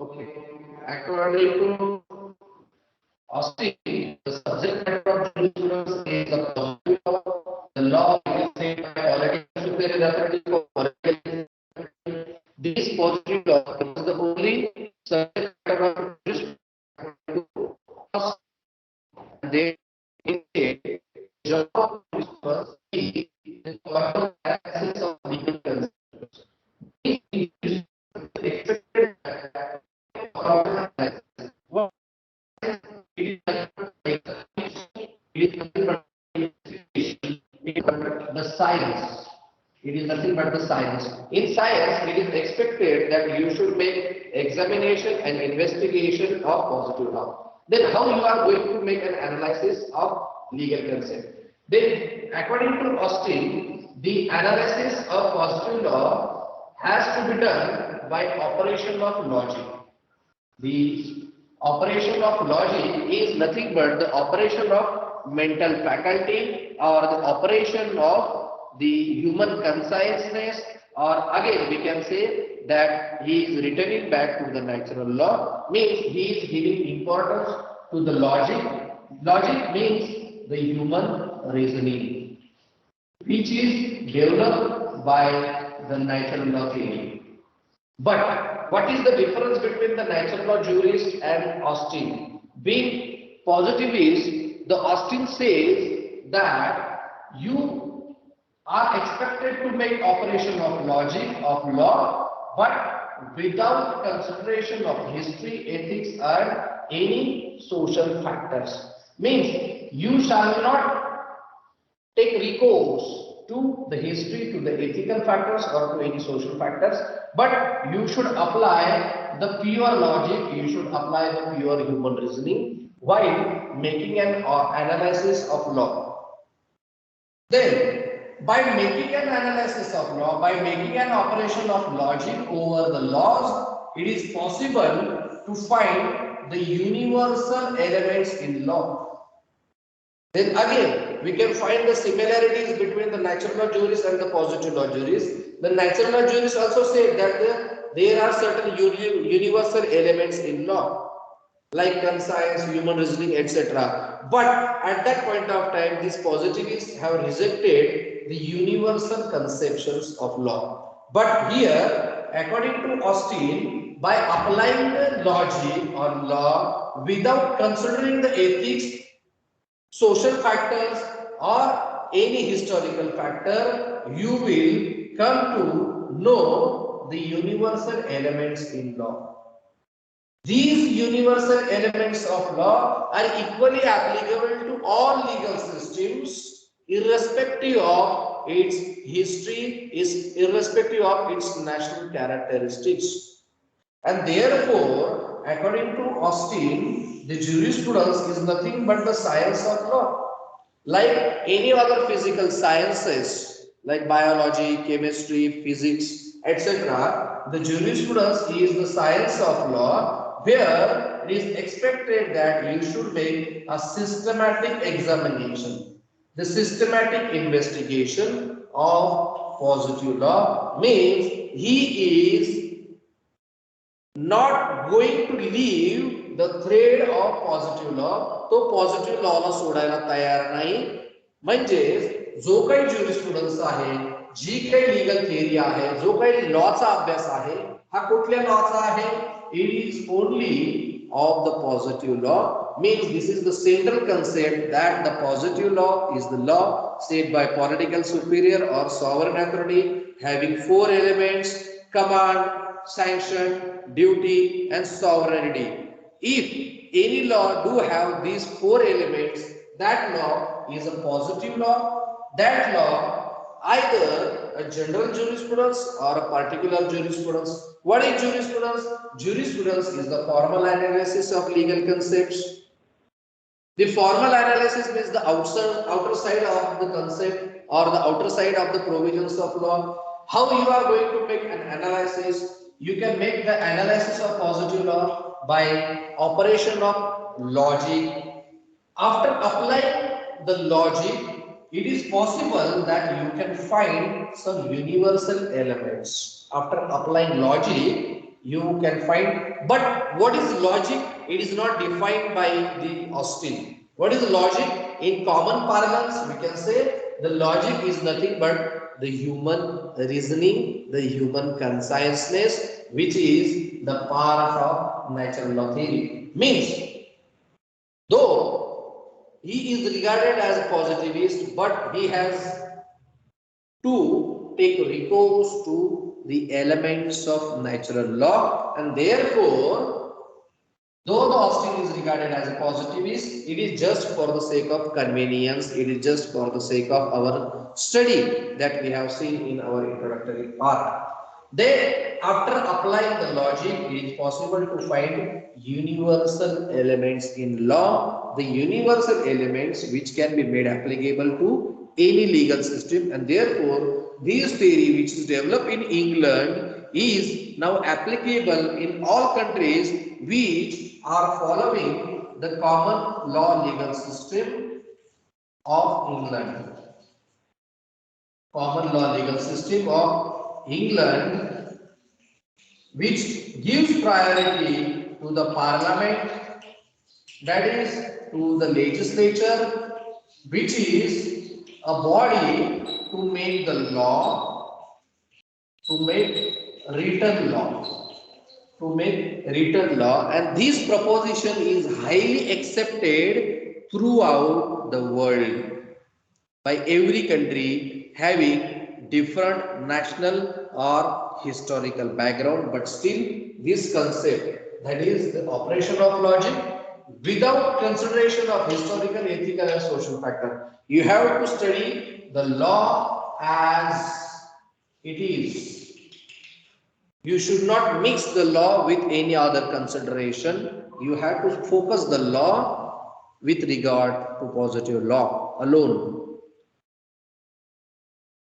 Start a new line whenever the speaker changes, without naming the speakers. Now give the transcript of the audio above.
Okay. According to Austin, the subject matter of jurisprudence is the positive law. The law is said by political superior authority for political. This positive law is the only subject matter of jurisprudence. And they indicate the job of jurisprudence is the formal analysis of legal concepts. Being expected that what it is like it is nothing but the science. It is nothing but the science. In science, it is expected that you should make examination and investigation of positive law. Then how you are going to make an analysis of legal concept? Then, according to Austin, the analysis of positive law has to be done by operation of logic. The operation of logic is nothing but the operation of mental faculty or the operation of the human consciousness, or again we can say that he is returning back to the natural law, means he is giving importance to the logic. Logic means the human reasoning, which is developed by the natural law theory. But what is the difference between the natural law jurist and Austin? Being positivist, the Austin says that you are expected to make operation of logic, of law, but without consideration of history, ethics, and any social factors. Means you shall not take recourse to the history, to the ethical factors or to any social factors, but you should apply the pure logic, you should apply the pure human reasoning while making an analysis of law. Then, by making an analysis of law, by making an operation of logic over the laws, it is possible to find the universal elements in law. Then again, we can find the similarities between the natural law jurist and the positive law jurist. The natural law jurist also said that there are certain universal elements in law, like conscience, human reasoning, etc. But at that point of time, these positivists have rejected the universal conceptions of law. But here, according to Austin, by applying the logic or law without considering the ethics, social factors or any historical factor, you will come to know the universal elements in law. These universal elements of law are equally applicable to all legal systems, irrespective of its history, irrespective of its national characteristics. And therefore, according to Austin, the jurisprudence is nothing but the science of law. Like any other physical sciences, like biology, chemistry, physics, etc., the jurisprudence is the science of law, where it is expected that you should make a systematic examination, the systematic investigation of positive law, means he is not going to leave the thread of positive law. तो positive लॉला सोडायला तयार नाही. म्हणजे जो काही ज्युरिस्प्रुडन्स आहे, जी काही legal theory आहे, जो काही लॉचा अभ्यास आहे, हा कुठल्या लॉचा आहे? It is only of the positive law. Means this is the central concept that the positive law is the law said by political superior or sovereign authority having four elements: command, sanction, duty, and sovereignty. If any law do have these four elements, that law is a positive law. That law either a general jurisprudence or a particular jurisprudence. What is jurisprudence? Jurisprudence is the formal analysis of legal concepts. The formal analysis means the outer side of the concept or the outer side of the provisions of law. How you are going to make an analysis? You can make the analysis of positive law by operation of logic. After applying the logic, it is possible that you can find some universal elements. After applying logic, you can find. But what is logic? It is not defined by the Austin. What is logic? In common parlance, we can say the logic is nothing but the human reasoning, the human consciousness, which is the part of natural law theory. Means, though he is regarded as a positivist, but he has to take recourse to the elements of natural law, and therefore though the Austin is regarded as a positivist, it is just for the sake of convenience, it is just for the sake of our study that we have seen in our introductory part. Then, after applying the logic, it is possible to find universal elements in law, the universal elements which can be made applicable to any legal system, and therefore, this theory which is developed in England is now applicable in all countries which are following the common law legal system of England. Common law legal system of England, which gives priority to the parliament, that is to the legislature, which is a body to make the law, to make written law. To make written law, and this proposition is highly accepted throughout the world by every country having different national or historical background, but still this concept, that is the operation of logic without consideration of historical, ethical and social factor. You have to study the law as it is. You should not mix the law with any other consideration. You have to focus the law with regard to positive law alone.